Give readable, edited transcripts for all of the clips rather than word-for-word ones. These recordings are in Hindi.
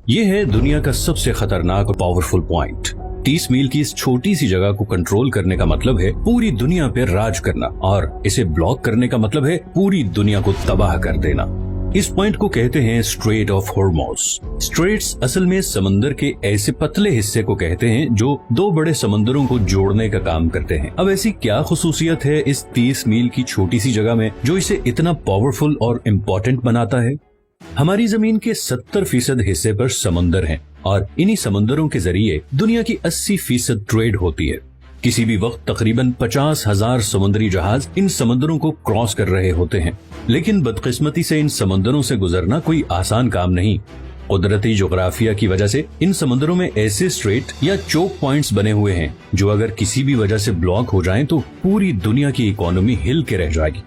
ये है दुनिया का सबसे खतरनाक और पावरफुल पॉइंट। 30 मील की इस छोटी सी जगह को कंट्रोल करने का मतलब है पूरी दुनिया पे राज करना, और इसे ब्लॉक करने का मतलब है पूरी दुनिया को तबाह कर देना। इस पॉइंट को कहते हैं स्ट्रेट ऑफ हॉर्मुज़। स्ट्रेट्स असल में समंदर के ऐसे पतले हिस्से को कहते हैं जो दो बड़े समंदरों को जोड़ने का काम करते हैं। अब ऐसी क्या खुसूसियत है इस 30 मील की छोटी सी जगह में जो इसे इतना पावरफुल और इम्पोर्टेंट बनाता है? हमारी जमीन के 70% हिस्से पर समंदर हैं, और इन्हीं समंदरों के जरिए दुनिया की 80% ट्रेड होती है। किसी भी वक्त तकरीबन 50,000 समुद्री जहाज इन समंदरों को क्रॉस कर रहे होते हैं, लेकिन बदकिस्मती से इन समंदरों से गुजरना कोई आसान काम नहीं। कुदरती जोग्राफिया की वजह से इन समंदरों में ऐसे स्ट्रेट या चोक पॉइंट्स बने हुए हैं जो अगर किसी भी वजह से ब्लॉक हो जाएं तो पूरी दुनिया की इकोनॉमी हिल के रह जाएगी।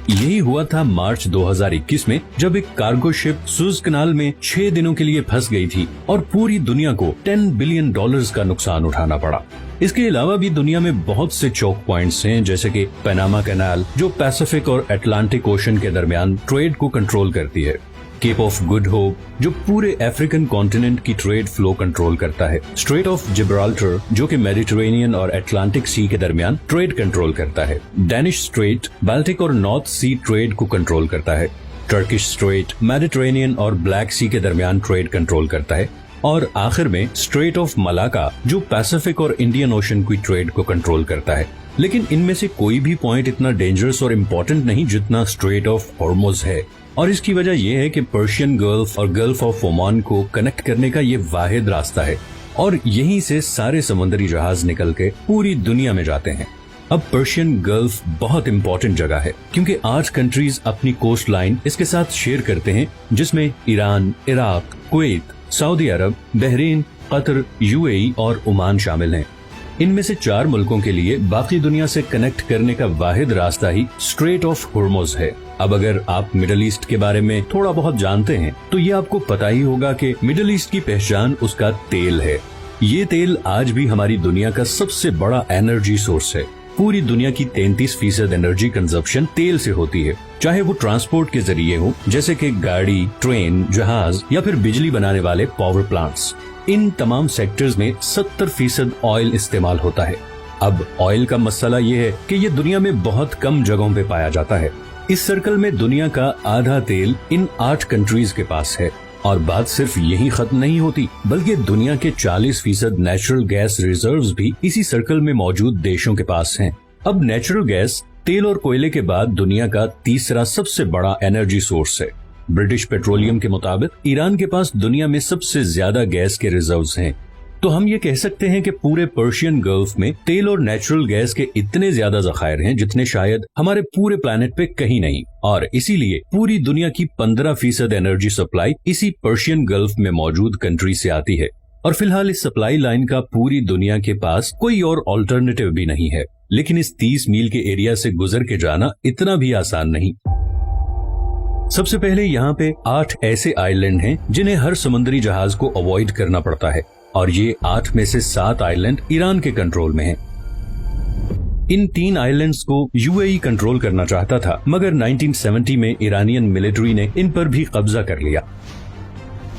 यही हुआ था मार्च 2021 में, जब एक कार्गो शिप सुएज कनाल में 6 दिनों के लिए फंस गई थी और पूरी दुनिया को $10 बिलियन का नुकसान उठाना पड़ा। इसके अलावा भी दुनिया में बहुत से चोक पॉइंट्स हैं, जैसे कि पनामा कैनाल जो पैसिफिक और अटलांटिक ओशन के दरमियान ट्रेड को कंट्रोल करती है, केप ऑफ गुड होप जो पूरे अफ्रीकन कॉन्टिनेंट की ट्रेड फ्लो कंट्रोल करता है, स्ट्रेट ऑफ जिब्राल्टर जो कि मेडिटेरेनियन और अटलांटिक सी के दरमियान ट्रेड कंट्रोल करता है, डैनिश स्ट्रेट बाल्टिक और नॉर्थ सी ट्रेड को कंट्रोल करता है, टर्किश स्ट्रेट मेडिटेरेनियन और ब्लैक सी के दरमियान ट्रेड कंट्रोल करता है, और आखिर में स्ट्रेट ऑफ मलाका जो पैसिफिक और इंडियन ओशन की ट्रेड को कंट्रोल करता है। लेकिन इनमें से कोई भी पॉइंट इतना डेंजरस और इम्पोर्टेंट नहीं जितना स्ट्रेट ऑफ हॉर्मुज़ है, और इसकी वजह यह है कि पर्शियन गल्फ और गल्फ ऑफ ओमान को कनेक्ट करने का ये वाहिद रास्ता है, और यहीं से सारे समुद्री जहाज निकल के पूरी दुनिया में जाते हैं। अब पर्शियन गल्फ बहुत इम्पोर्टेंट जगह है क्योंकि 8 कंट्रीज अपनी कोस्ट लाइन इसके साथ शेयर करते हैं, जिसमें ईरान, इराक, कुवैत, सऊदी अरब, बहरीन, कतर, यूएई और ओमान शामिल हैं। इनमें से 4 मुल्कों के लिए बाकी दुनिया से कनेक्ट करने का वाहिद रास्ता ही स्ट्रेट ऑफ हॉर्मुज़ है। अब अगर आप मिडल ईस्ट के बारे में थोड़ा बहुत जानते हैं तो ये आपको पता ही होगा कि मिडल ईस्ट की पहचान उसका तेल है। ये तेल आज भी हमारी दुनिया का सबसे बड़ा एनर्जी सोर्स है। पूरी दुनिया की 33% एनर्जी कंजप्शन तेल से होती है, चाहे वो ट्रांसपोर्ट के जरिए हो जैसे कि गाड़ी, ट्रेन, जहाज या फिर बिजली बनाने वाले पावर प्लांट्स। इन तमाम सेक्टर्स में 70% ऑयल इस्तेमाल होता है। अब ऑयल का मसला ये है कि ये दुनिया में बहुत कम जगहों पे पाया जाता है। इस सर्कल में दुनिया का आधा तेल इन 8 कंट्रीज के पास है, और बात सिर्फ यही खत्म नहीं होती, बल्कि दुनिया के 40% नेचुरल गैस रिजर्व्स भी इसी सर्कल में मौजूद देशों के पास हैं। अब नेचुरल गैस तेल और कोयले के बाद दुनिया का तीसरा सबसे बड़ा एनर्जी सोर्स है। ब्रिटिश पेट्रोलियम के मुताबिक ईरान के पास दुनिया में सबसे ज्यादा गैस के रिजर्व्स हैं। तो हम ये कह सकते हैं कि पूरे पर्शियन गल्फ में तेल और नेचुरल गैस के इतने ज्यादा जखायर हैं जितने शायद हमारे पूरे प्लेनेट पे कहीं नहीं, और इसीलिए पूरी दुनिया की 15% एनर्जी सप्लाई इसी पर्शियन गल्फ में मौजूद कंट्री से आती है। और फिलहाल इस सप्लाई लाइन का पूरी दुनिया के पास कोई और ऑल्टरनेटिव भी नहीं है। लेकिन इस 30 मील के एरिया से गुजर के जाना इतना भी आसान नहीं। सबसे पहले यहाँ पे 8 ऐसे आइलैंड हैं जिन्हें हर समुद्री जहाज को अवॉइड करना पड़ता है, और ये 8 में से 7 आइलैंड ईरान के कंट्रोल में हैं। इन 3 आइलैंड्स को यूएई कंट्रोल करना चाहता था, मगर 1970 में ईरानियन मिलिट्री ने इन पर भी कब्जा कर लिया।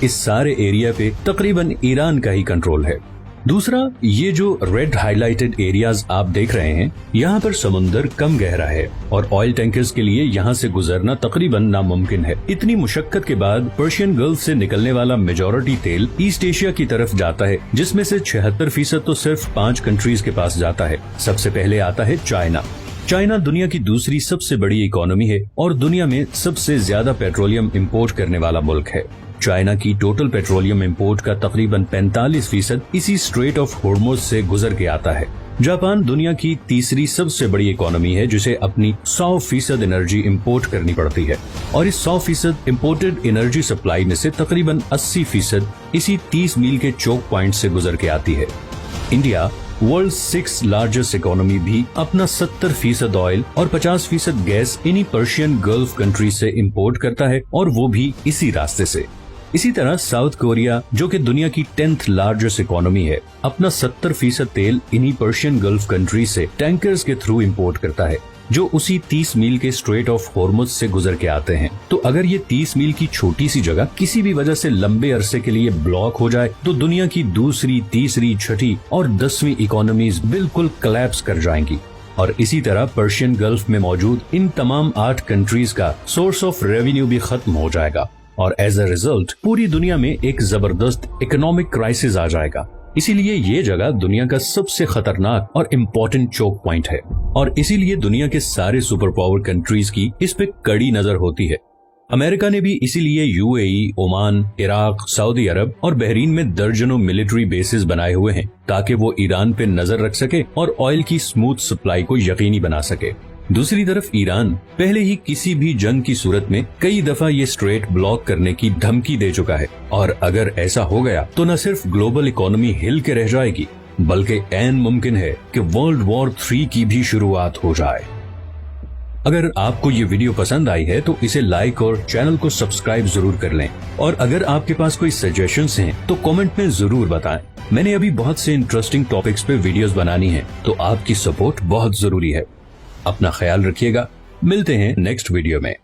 इस सारे एरिया पे तकरीबन ईरान का ही कंट्रोल है। दूसरा, ये जो रेड हाईलाइटेड एरियाज आप देख रहे हैं, यहाँ पर समुंदर कम गहरा है और ऑयल टैंकर्स के लिए यहाँ से गुजरना तकरीबन नामुमकिन है। इतनी मुशक्कत के बाद पर्शियन गल्फ से निकलने वाला मेजॉरिटी तेल ईस्ट एशिया की तरफ जाता है, जिसमें से 76% तो सिर्फ 5 कंट्रीज के पास जाता है। सबसे पहले आता है चाइना। चाइना दुनिया की दूसरी सबसे बड़ी इकोनॉमी है और दुनिया में सबसे ज्यादा पेट्रोलियम इंपोर्ट करने वाला मुल्क है। चाइना की टोटल पेट्रोलियम इंपोर्ट का तकरीबन 45% इसी स्ट्रेट ऑफ हॉर्मुज़ से गुजर के आता है। जापान दुनिया की तीसरी सबसे बड़ी इकोनॉमी है, जिसे अपनी 100% एनर्जी इंपोर्ट करनी पड़ती है, और इस 100% इंपोर्टेड एनर्जी सप्लाई में से तकरीबन 80% इसी 30 मील के चोक पॉइंट से गुजर के आती है। इंडिया, वर्ल्ड 6 लार्जेस्ट इकोनॉमी, भी अपना 70% ऑयल और 50% गैस इन्हीं पर्शियन गल्फ कंट्री से इंपोर्ट करता है, और वो भी इसी रास्ते से। इसी तरह साउथ कोरिया, जो कि दुनिया की 10th लार्जेस्ट इकोनॉमी है, अपना 70% तेल इन्हीं पर्शियन गल्फ कंट्री से टैंकर्स के थ्रू इंपोर्ट करता है। जो उसी 30 मील के स्ट्रेट ऑफ हॉर्मुज से गुजर के आते हैं। तो अगर ये 30 मील की छोटी सी जगह किसी भी वजह से लंबे अरसे के लिए ब्लॉक हो जाए तो दुनिया की दूसरी, तीसरी, छठी और 10वीं इकोनॉमीज बिल्कुल कोलैप्स कर जाएंगी। और इसी तरह पर्शियन गल्फ में मौजूद इन तमाम 8 कंट्रीज का सोर्स ऑफ रेवेन्यू भी खत्म हो जाएगा और एज अ रिजल्ट पूरी दुनिया में एक जबरदस्त इकोनॉमिक क्राइसिस आ जाएगा। इसीलिए ये जगह दुनिया का सबसे खतरनाक और इम्पोर्टेंट चोक पॉइंट है और इसीलिए दुनिया के सारे सुपर पावर कंट्रीज की इस पे कड़ी नजर होती है। अमेरिका ने भी इसीलिए यूएई, ओमान, इराक, सऊदी अरब और बहरीन में दर्जनों मिलिट्री बेसिस बनाए हुए हैं ताकि वो ईरान पे नजर रख सके और ऑयल की स्मूथ सप्लाई को यकीनी बना सके। दूसरी तरफ ईरान पहले ही किसी भी जंग की सूरत में कई दफा ये स्ट्रेट ब्लॉक करने की धमकी दे चुका है और अगर ऐसा हो गया तो न सिर्फ ग्लोबल इकोनॉमी हिल के रह जाएगी बल्कि ऐन मुमकिन है कि वर्ल्ड वॉर 3 की भी शुरुआत हो जाए। अगर आपको ये वीडियो पसंद आई है तो इसे लाइक और चैनल को सब्सक्राइब जरूर कर लें और अगर आपके पास कोई सजेशंस हैं तो कमेंट में जरूर बताएं। मैंने अभी बहुत से इंटरेस्टिंग टॉपिक्स पे वीडियोस बनानी है तो आपकी सपोर्ट बहुत जरूरी है। अपना ख्याल रखिएगा, मिलते हैं नेक्स्ट वीडियो में।